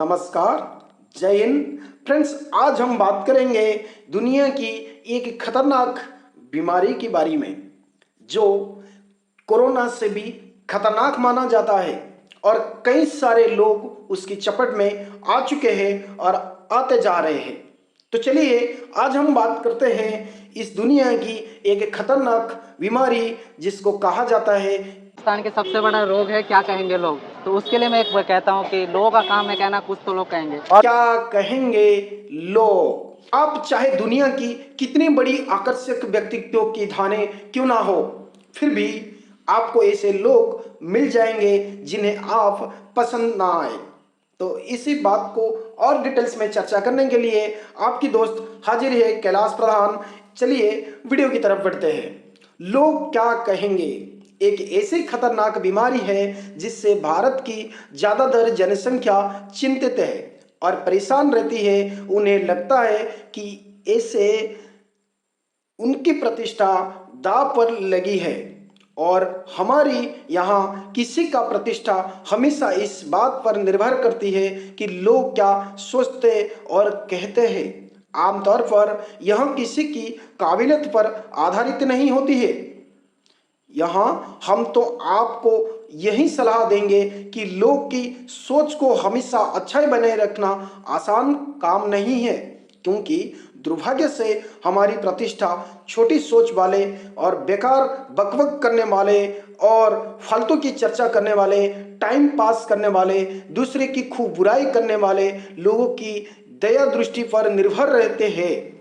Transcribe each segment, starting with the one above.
नमस्कार, जय हिंद। फ्रेंड्स, आज हम बात करेंगे दुनिया की एक खतरनाक बीमारी के बारे में जो कोरोना से भी खतरनाक माना जाता है और कई सारे लोग उसकी चपेट में आ चुके हैं और आते जा रहे हैं। तो चलिए आज हम बात करते हैं इस दुनिया की एक खतरनाक बीमारी जिसको कहा जाता है हिंदुस्तान के सबसे बड़ा रोग है, क्या कहेंगे लोग। तो उसके लिए मैं एक कहता हूँ कि लोगों का काम है कहना, कुछ तो लोग कहेंगे। और क्या कहेंगे लोग। आप चाहे दुनिया की कितनी बड़ी आकर्षक व्यक्तित्व की धाने क्यों ना हो, फिर भी आपको ऐसे लोग मिल जाएंगे जिन्हें आप पसंद ना आए। तो इसी बात को और डिटेल्स में चर्चा करने के लिए आपकी दोस्त हाजिर है, कैलाश प्रधान। चलिए वीडियो की तरफ बढ़ते हैं। लोग क्या कहेंगे एक ऐसी खतरनाक बीमारी है जिससे भारत की ज्यादातर जनसंख्या चिंतित है और परेशान रहती है। उन्हें लगता है कि ऐसे उनकी प्रतिष्ठा दांव पर लगी है और हमारी यहाँ किसी का प्रतिष्ठा हमेशा इस बात पर निर्भर करती है कि लोग क्या सोचते और कहते हैं। आमतौर पर यह किसी की काबिलियत पर आधारित नहीं होती है। यहाँ हम तो आपको यही सलाह देंगे कि लोग की सोच को हमेशा अच्छाई बनाए रखना आसान काम नहीं है, क्योंकि दुर्भाग्य से हमारी प्रतिष्ठा छोटी सोच वाले और बेकार बकबक करने वाले और फालतू की चर्चा करने वाले, टाइम पास करने वाले, दूसरे की खूब बुराई करने वाले लोगों की दया दृष्टि पर निर्भर रहते हैं।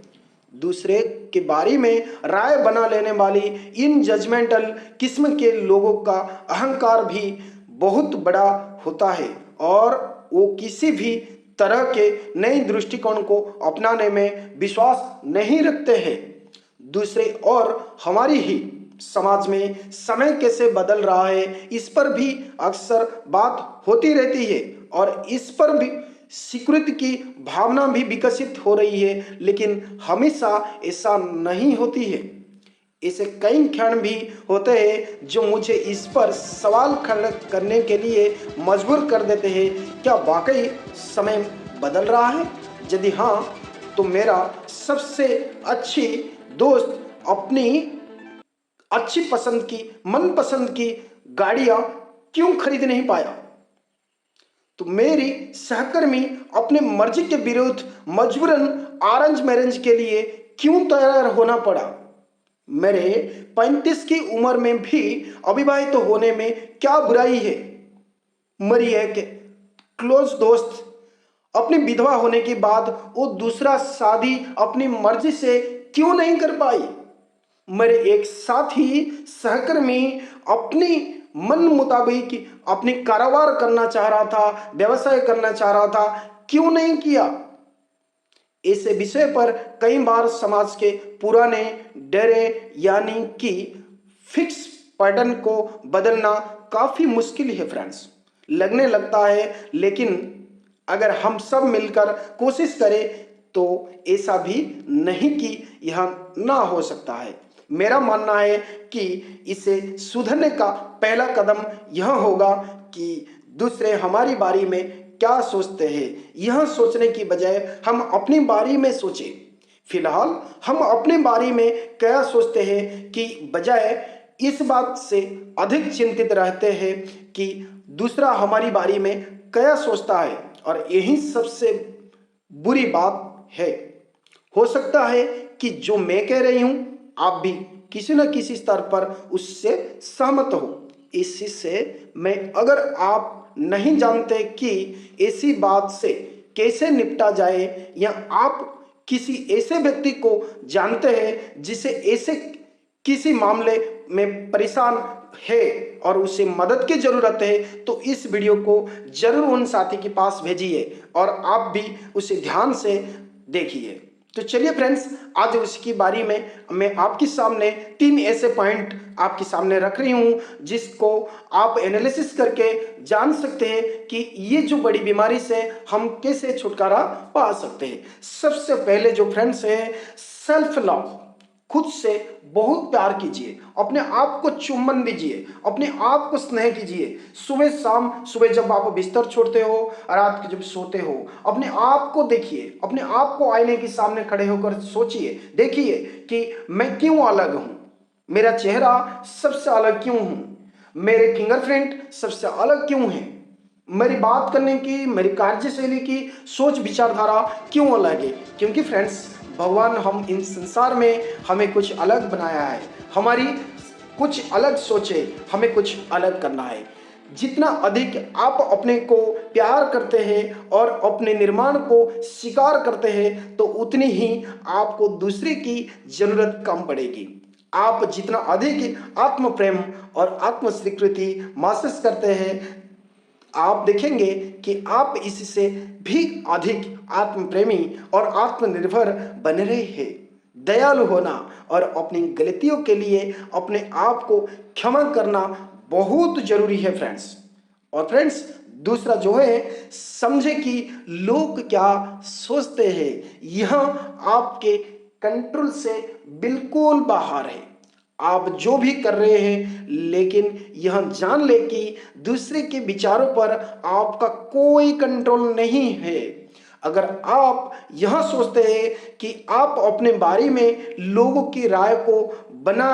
दूसरे के बारे में राय बना लेने वाली इन जजमेंटल किस्म के लोगों का अहंकार भी बहुत बड़ा होता है और वो किसी भी तरह के नए दृष्टिकोण को अपनाने में विश्वास नहीं रखते हैं। दूसरे और हमारी ही समाज में समय कैसे बदल रहा है, इस पर भी अक्सर बात होती रहती है और इस पर भी स्वीकृति की भावना भी विकसित हो रही है, लेकिन हमेशा ऐसा नहीं होती है। ऐसे कई क्षण भी होते हैं जो मुझे इस पर सवाल खड़ा करने के लिए मजबूर कर देते हैं। क्या वाकई समय बदल रहा है? यदि हाँ, तो मेरा सबसे अच्छी दोस्त अपनी अच्छी पसंद की, मनपसंद की गाड़ियां क्यों खरीद नहीं पाया? तो मेरी सहकर्मी अपने मर्जी के विरुद्ध मजबूरन अरेंज मैरिज के लिए क्यों तैयार होना पड़ा? मेरे 35 की उम्र में भी अविवाहित होने में क्या बुराई है? मेरी एक क्लोज दोस्त अपनी विधवा होने के बाद वो दूसरा शादी अपनी मर्जी से क्यों नहीं कर पाई? मेरे एक साथी सहकर्मी अपनी मन मुताबिक अपनी कारोबार करना चाह रहा था, व्यवसाय करना चाह रहा था, क्यों नहीं किया? ऐसे विषय पर कई बार समाज के पुराने डरे यानी कि फिक्स पैटर्न को बदलना काफी मुश्किल है फ्रेंड्स, लगने लगता है। लेकिन अगर हम सब मिलकर कोशिश करें तो ऐसा भी नहीं कि यह ना हो सकता है। मेरा मानना है कि इसे सुधरने का पहला कदम यह होगा कि दूसरे हमारी बारे में क्या सोचते हैं, यह सोचने की बजाय हम अपनी बारे में सोचें। फिलहाल हम अपने बारे में क्या सोचते हैं कि बजाय इस बात से अधिक चिंतित रहते हैं कि दूसरा हमारी बारे में क्या सोचता है, और यही सबसे बुरी बात है। हो सकता है कि जो मैं कह रही हूं आप भी किसी न किसी स्तर पर उससे सहमत हो। इसी से मैं अगर आप नहीं जानते कि ऐसी बात से कैसे निपटा जाए, या आप किसी ऐसे व्यक्ति को जानते हैं जिसे ऐसे किसी मामले में परेशान है और उसे मदद की जरूरत है, तो इस वीडियो को जरूर उन साथी के पास भेजिए और आप भी उसे ध्यान से देखिए। तो चलिए फ्रेंड्स, आज उसकी बारी में मैं आपके सामने 3 ऐसे पॉइंट आपके सामने रख रही हूं जिसको आप एनालिसिस करके जान सकते हैं कि ये जो बड़ी बीमारी से हम कैसे छुटकारा पा सकते हैं। सबसे पहले जो फ्रेंड्स है, सेल्फ लव। खुद से बहुत प्यार कीजिए, अपने आप को चुम्बन दीजिए, अपने आप को स्नेह कीजिए। सुबह शाम, सुबह जब आप बिस्तर छोड़ते हो, रात को जब सोते हो, अपने आप को देखिए, अपने आप को आईने के सामने खड़े होकर सोचिए, देखिए कि मैं क्यों अलग हूं, मेरा चेहरा सबसे अलग क्यों हूं, मेरे फिंगरप्रिंट सबसे अलग क्यों हैं, मेरी बात करने की, मेरी कार्यशैली की सोच विचारधारा क्यों अलग है। क्योंकि फ्रेंड्स, भगवान हम इन संसार में हमें कुछ अलग बनाया है, हमारी कुछ अलग सोचे, हमें कुछ अलग करना है। जितना अधिक आप अपने को प्यार करते हैं और अपने निर्माण को स्वीकार करते हैं, तो उतनी ही आपको दूसरे की जरूरत कम पड़ेगी। आप जितना अधिक आत्म प्रेम और आत्म स्वीकृति महसूस करते हैं, आप देखेंगे कि आप इससे भी अधिक आत्म प्रेमी और आत्मनिर्भर बन रहे हैं। दयालु होना और अपनी गलतियों के लिए अपने आप को क्षमा करना बहुत जरूरी है फ्रेंड्स। और फ्रेंड्स, दूसरा जो है, समझे कि लोग क्या सोचते हैं, यह आपके कंट्रोल से बिल्कुल बाहर है। आप जो भी कर रहे हैं, लेकिन यह जान ले कि दूसरे के विचारों पर आपका कोई कंट्रोल नहीं है। अगर आप यह सोचते हैं कि आप अपने बारे में लोगों की राय को बना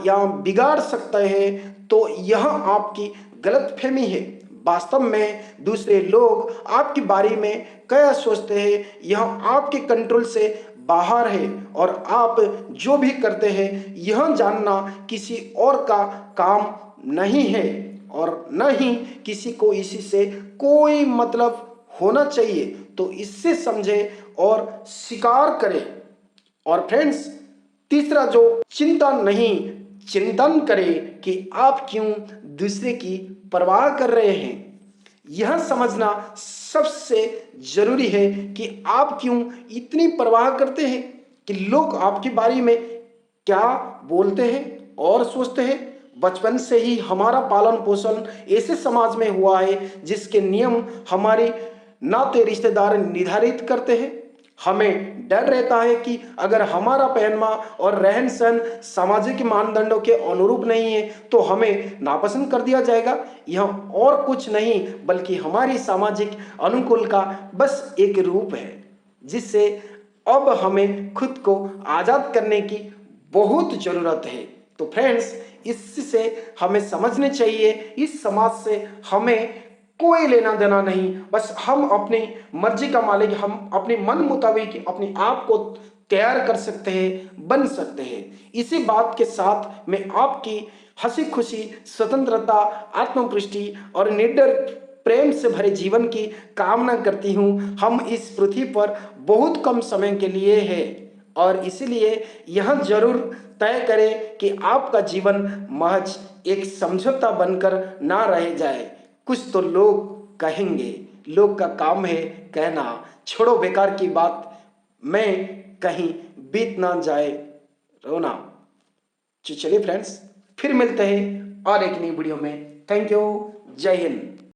या बिगाड़ सकते हैं, तो यह आपकी गलतफहमी है। वास्तव में दूसरे लोग आपके बारे में क्या सोचते हैं, यह आपके कंट्रोल से बाहर है। और आप जो भी करते हैं, यह जानना किसी और का काम नहीं है, और न ही किसी को इसी से कोई मतलब होना चाहिए। तो इससे समझे और स्वीकार करें। और फ्रेंड्स, तीसरा जो, चिंता नहीं, चिंतन करें कि आप क्यों दूसरे की परवाह कर रहे हैं। यह समझना सबसे जरूरी है कि आप क्यों इतनी परवाह करते हैं कि लोग आपके बारे में क्या बोलते हैं और सोचते हैं। बचपन से ही हमारा पालन पोषण ऐसे समाज में हुआ है जिसके नियम हमारे नाते रिश्तेदार निर्धारित करते हैं। हमें डर रहता है कि अगर हमारा पहनवा और रहन सहन सामाजिक मानदंडों के अनुरूप नहीं है, तो हमें नापसंद कर दिया जाएगा। यह और कुछ नहीं बल्कि हमारी सामाजिक अनुकूल का बस एक रूप है, जिससे अब हमें खुद को आज़ाद करने की बहुत ज़रूरत है। तो फ्रेंड्स, इससे हमें समझने चाहिए, इस समाज से हमें कोई लेना देना नहीं। बस हम अपनी मर्जी का मालिक, हम अपने मन मुताबिक अपने आप को तैयार कर सकते हैं, बन सकते हैं। इसी बात के साथ मैं आपकी हंसी खुशी, स्वतंत्रता, आत्मपुष्टि और निडर प्रेम से भरे जीवन की कामना करती हूँ। हम इस पृथ्वी पर बहुत कम समय के लिए हैं, और इसलिए यह जरूर तय करें कि आपका जीवन महज एक समझौता बनकर ना रह जाए। कुछ तो लोग कहेंगे, लोग का काम है कहना, छोड़ो बेकार की बात, मैं कहीं बीत ना जाए रोना। तो चलिए फ्रेंड्स, फिर मिलते हैं और एक नई वीडियो में। Thank you. जय हिंद।